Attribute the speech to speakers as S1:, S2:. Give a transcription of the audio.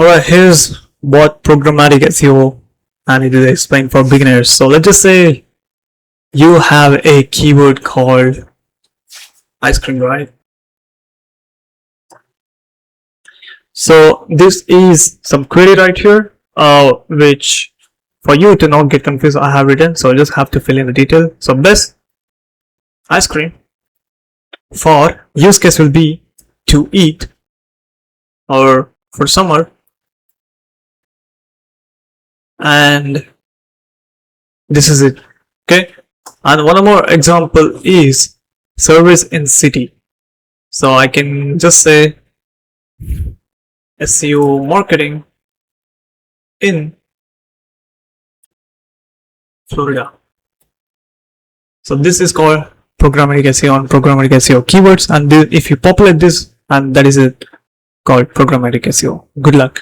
S1: Alright, here's what programmatic SEO and it is explained for beginners. So let's just say you have a keyword called ice cream, right? So this is some query right here, which for you to not get confused, I have written. So you just have to fill in the detail. So best ice cream for use case will be to eat or for summer, and this is it. Okay, and one more example is service in city. So I can just say SEO marketing in Florida. So this is called programmatic SEO on programmatic SEO keywords, and if you populate this, and that is it, called programmatic SEO. Good luck.